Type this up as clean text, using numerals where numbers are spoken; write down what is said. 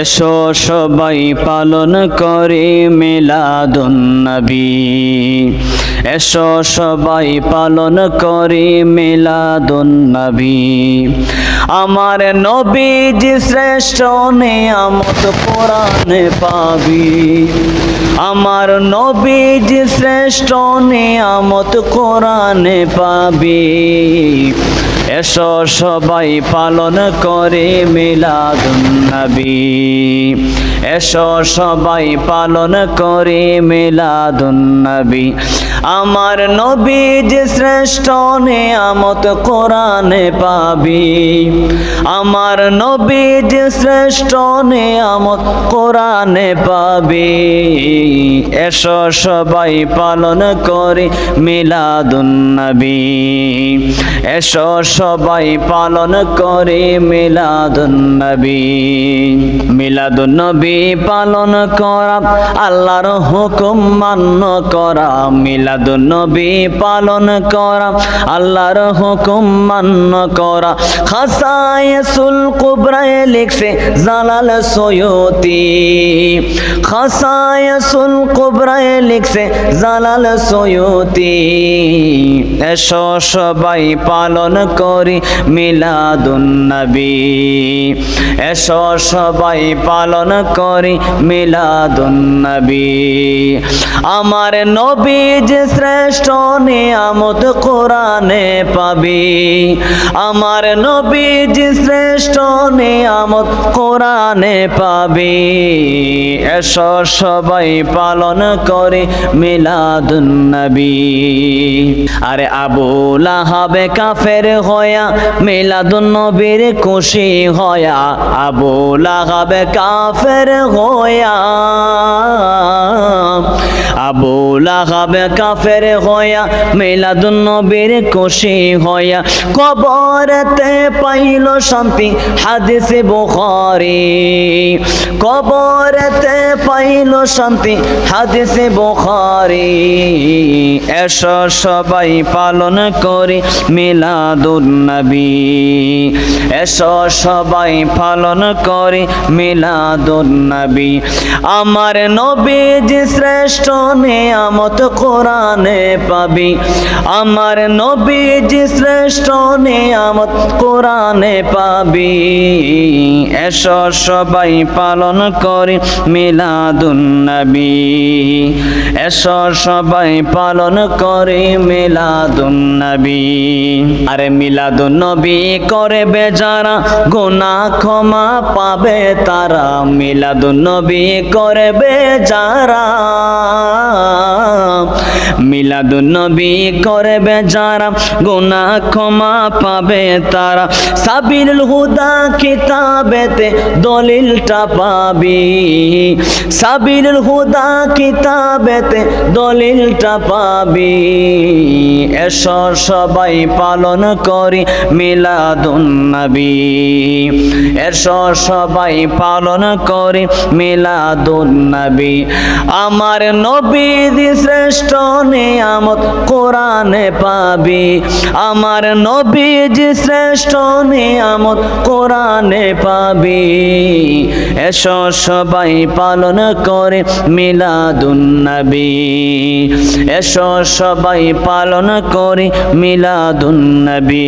এসো সবাই পালন করি মিলাদুন নবী, এসো সবাই পালন করি মিলাদুন নবী। আমার নবীজি শ্রেষ্ঠ নিয়ামত কোরআনে পাবি, আমার নবীজি শ্রেষ্ঠ নিয়ামত কোরআনে পাবি। এসো সবাই পালন করে মিলাদুন নবী, এসো সবাই পালন করে মিলাদুন নবী। আমার নবীজি শ্রেষ্ঠ নিয়ামত কোরআনে পাবি, আমার নবীজি শ্রেষ্ঠ নিয়ামত কোরআনে পাবি। এসো সবাই পালন করে মিলাদুন নবী, এসো সবাই পালন করে মিলাদুন নবী। মিলাদুন নবী পালন করা আল্লাহর হুকুম মান্য করা, মিলাদুন নবী পালন করা আল্লাহর হুকুম মান্য করা। খাসায়েসুল কুবরায়ে লিখছে জালাল সৈয়তি, খাসায়েসুল কুবরায়ে লিখছে জালাল সৈয়তি। এসো সবাই পালন করি মিলাদুন নবী, এসো সবাই পালন করি মিলাদুন নবী। আমার নবীজি শ্রেষ্ঠ নিয়ামত কোরআনে পাবি, আমার নবীজি শ্রেষ্ঠ নিয়ামত কোরআনে পাবি। এসো সবাই পালন করি মিলাদুন নবী। আরে আবু লাহাবে কাফের হয়া মিলাদুন নবীর খুশি হয়া, আবু লাহাবে কাফের হয়া, আবু লাহাবে কাফের হয়া মিলাদুন নবীর খুশি হয়া। কবরেতে পাইল শান্তি হাদিসে বুখারী, কবরেতে পাইল শান্তি হাদিসে বুখারী। এসো সবাই পালন করি মিলাদুন নবী, এসো সবাই পালন করি মিলাদুন নবী। আমার নবীজি শ্রেষ্ঠ নিয়ামত কোরআনে পাবি, আমার নবীজি শ্রেষ্ঠ নিয়ামত কোরআনে পাবি। এসো সবাই পালন করি মিলাদুন নবী, এসো সবাই পালন করি মিলাদুন নবী। আরে মিলাদুন নবী করবে যারা গুনাহ ক্ষমা পাবে তারা, মিলাদুন নবী করবে যারা, মিলাদুন নবী করবে যারা গুনাহ ক্ষমা পাবে তারা। সাবিলুল হুদা কিতাবেতে দলিলটা পাবি, সাবিলুল হুদা কিতাবেতে দলিলটা পাবি। এসো সবাই পালন করি মিলাদুন নবী, এসো সবাই পালন করি মিলাদুন নবী। আমার নবীজি শ্রেষ্ঠ নিয়ামত কোরআনে পাবি, আমার নবীজি শ্রেষ্ঠ নিয়ামত কোরআনে পাবি। এসো সবাই পালন করে মিলাদুন নবী, এসো সবাই পালন করে মিলাদুন নবী।